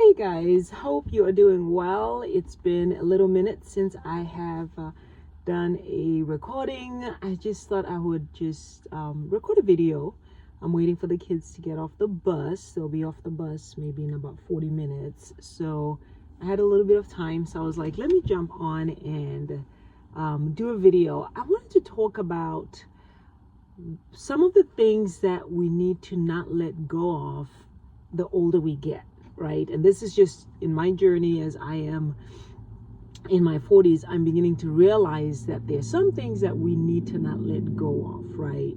Hey guys, hope you are doing well. It's been a little minute since I have done a recording. I just thought I would just record a video. I'm waiting for the kids to get off the bus. They'll be off the bus maybe in about 40 minutes. So I had a little bit of time, so I was like, let me jump on and do a video. I wanted to talk about some of the things that we need to not let go of the older we get, right? And this is just in my journey as I am in my 40s. I'm beginning to realize that there's some things that we need to not let go of, right?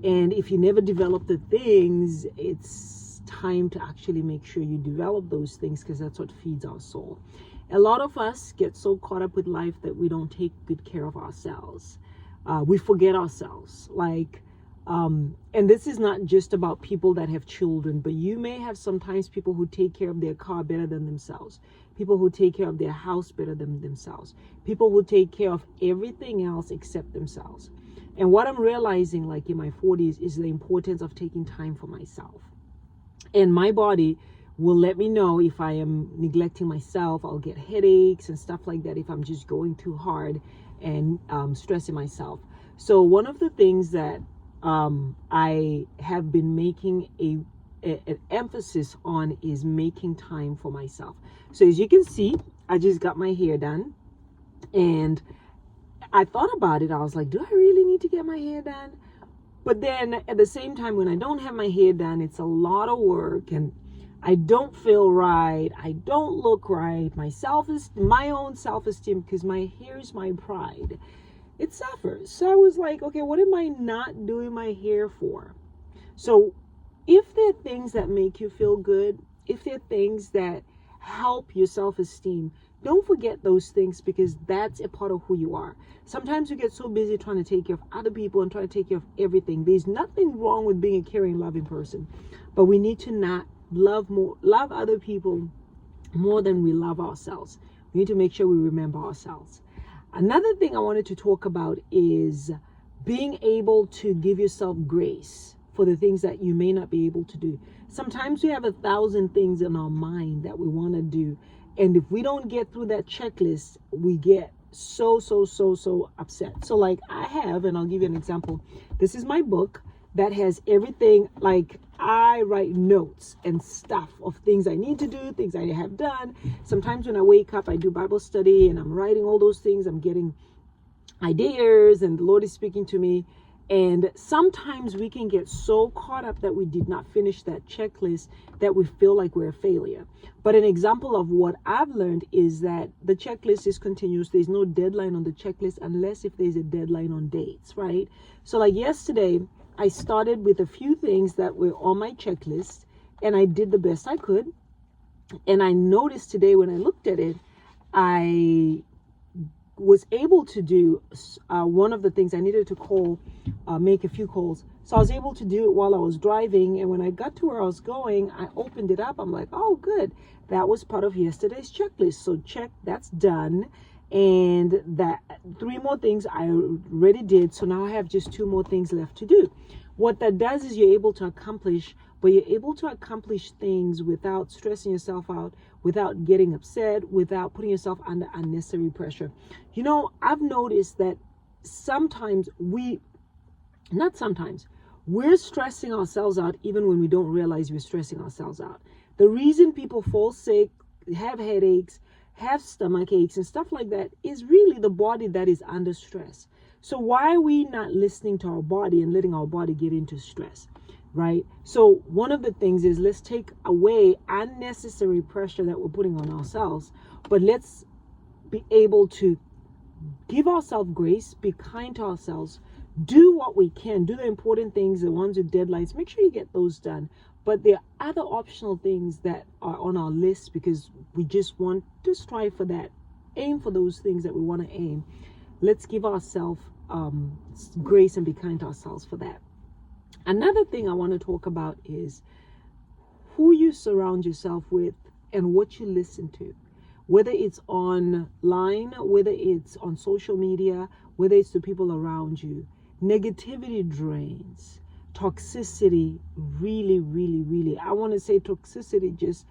And if you never develop the things, it's time to actually make sure you develop those things, because that's what feeds our soul. A lot of us get so caught up with life that we don't take good care of ourselves. We forget ourselves. And this is not just about people that have children, but you may have sometimes people who take care of their car better than themselves, people who take care of their house better than themselves, people who take care of everything else except themselves. And what I'm realizing, like in my 40s, is the importance of taking time for myself. And my body will let me know if I am neglecting myself. I'll get headaches and stuff like that if I'm just going too hard and stressing myself. So one of the things that I have been making an emphasis on is making time for myself. So as you can see, I just got my hair done, and I thought about it. I was like, do I really need to get my hair done? But then at the same time, when I don't have my hair done, it's a lot of work and I don't feel right. I don't look right. My own self-esteem, because my hair is my pride, it suffers. So I was like, okay, what am I not doing my hair for? So if there are things that make you feel good, if there are things that help your self-esteem, don't forget those things, because that's a part of who you are. Sometimes we get so busy trying to take care of other people and trying to take care of everything. There's nothing wrong with being a caring, loving person, but we need to not love other people more than we love ourselves. We need to make sure we remember ourselves. Another thing I wanted to talk about is being able to give yourself grace for the things that you may not be able to do. Sometimes we have 1,000 things in our mind that we want to do. And if we don't get through that checklist, we get so upset. So like I have, and I'll give you an example. This is my book that has everything. Like I write notes and stuff of things I need to do, things I have done. Sometimes when I wake up, I do Bible study and I'm writing all those things. I'm getting ideas and the Lord is speaking to me. And sometimes we can get so caught up that we did not finish that checklist that we feel like we're a failure. But an example of what I've learned is that the checklist is continuous. There's no deadline on the checklist unless if there's a deadline on dates, right? So like yesterday, I started with a few things that were on my checklist and I did the best I could. And I noticed today when I looked at it, I was able to do one of the things I needed to make a few calls. So I was able to do it while I was driving. And when I got to where I was going, I opened it up. I'm like, oh, good. That was part of yesterday's checklist. So check, that's done. And that 3 more things I already did. So now I have just 2 more things left to do. What that does is you're able to accomplish, but you're able to accomplish things without stressing yourself out, without getting upset, without putting yourself under unnecessary pressure. You know, I've noticed that we're stressing ourselves out even when we don't realize we're stressing ourselves out. The reason people fall sick, have headaches, have stomach aches and stuff like that is really the body that is under stress. So why are we not listening to our body and letting our body get into stress, right? So one of the things is, let's take away unnecessary pressure that we're putting on ourselves, but let's be able to give ourselves grace, be kind to ourselves, do what we can, do the important things, the ones with deadlines, make sure you get those done. But there are other optional things that are on our list because we just want to strive for that, aim for those things that we want to aim. Let's give ourselves grace and be kind to ourselves for that. Another thing I want to talk about is who you surround yourself with and what you listen to. Whether it's online, whether it's on social media, whether it's the people around you. Negativity drains. Toxicity really, I want to say toxicity just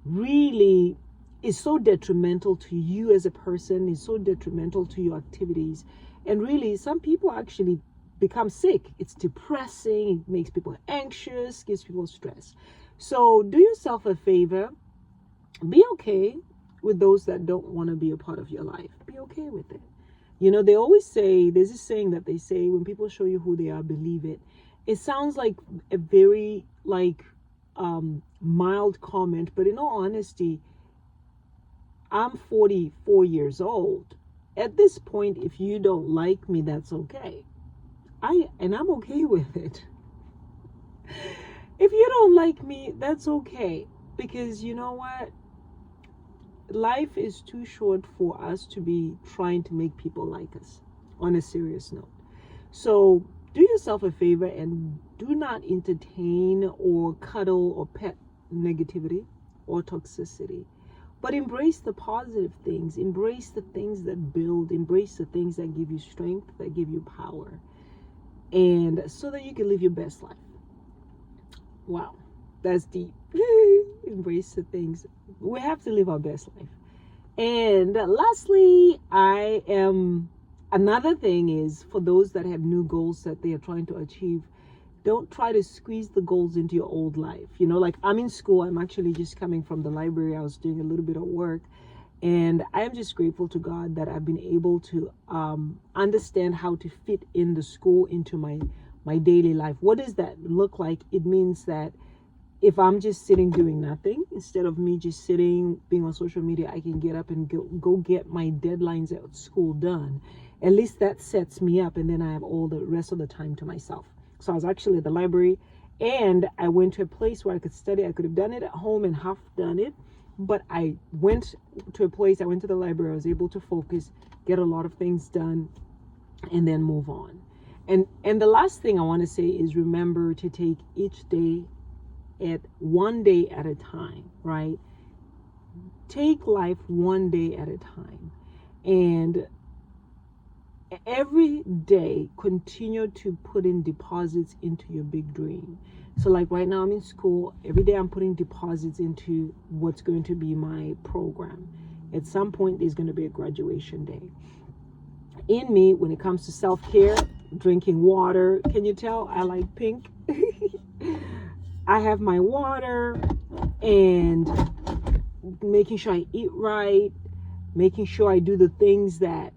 really is so detrimental to you as a person, is so detrimental to your activities. And really, some people actually become sick. It's depressing, it makes people anxious, gives people stress. So do yourself a favor, be okay with those that don't want to be a part of your life. Be okay with it. You know, they always say, there's this saying that they say, when people show you who they are, believe it. It sounds like a very mild comment, but in all honesty, I'm 44 years old. At this point, if you don't like me, that's okay. I'm okay with it. If you don't like me, that's okay. Because you know what? Life is too short for us to be trying to make people like us, on a serious note. So do yourself a favor and do not entertain or cuddle or pet negativity or toxicity. But embrace the positive things. Embrace the things that build. Embrace the things that give you strength, that give you power. And so that you can live your best life. Wow, that's deep. Embrace the things. We have to live our best life. And lastly, another thing is, for those that have new goals that they are trying to achieve, don't try to squeeze the goals into your old life. You know, like I'm in school. I'm actually just coming from the library. I was doing a little bit of work. And I'm just grateful to God that I've been able to understand how to fit in the school into my daily life. What does that look like? It means that if I'm just sitting doing nothing, instead of me just sitting, being on social media, I can get up and go get my deadlines at school done. At least that sets me up, and then I have all the rest of the time to myself. So I was actually at the library, and I went to a place where I could study. I could have done it at home and half done it, but I went to a place, I went to the library, I was able to focus, get a lot of things done, and then move on. And the last thing I want to say is, remember to take each day at one day at a time, right? Take life one day at a time. And every day, continue to put in deposits into your big dream. So like right now I'm in school. Every day I'm putting deposits into what's going to be my program. At some point there's going to be a graduation day. In me, when it comes to self-care, drinking water, can you tell I like pink? I have my water, and making sure I eat right, making sure I do the things that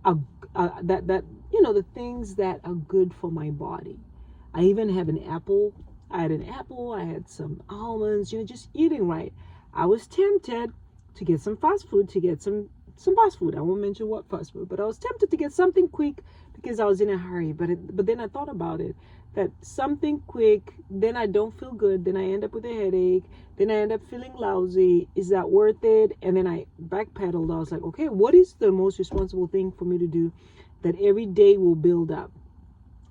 are the things that are good for my body. I even have an apple. I had an apple. I had some almonds. Just eating right. I was tempted to get some fast food, to get some fast food. I won't mention what fast food, but I was tempted to get something quick because I was in a hurry. But then I thought about it, that something quick, then I don't feel good. Then I end up with a headache. Then I end up feeling lousy. Is that worth it? And then I backpedaled. I was like, okay, what is the most responsible thing for me to do that every day will build up?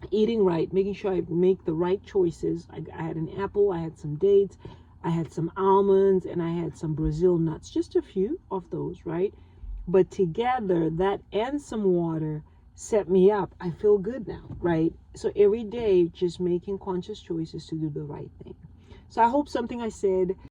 Eating right, making sure I make the right choices. I had an apple, I had some dates, I had some almonds, and I had some Brazil nuts. Just a few of those, right? But together, that and some water set me up. I feel good now, right? So every day, just making conscious choices to do the right thing. So I hope something I said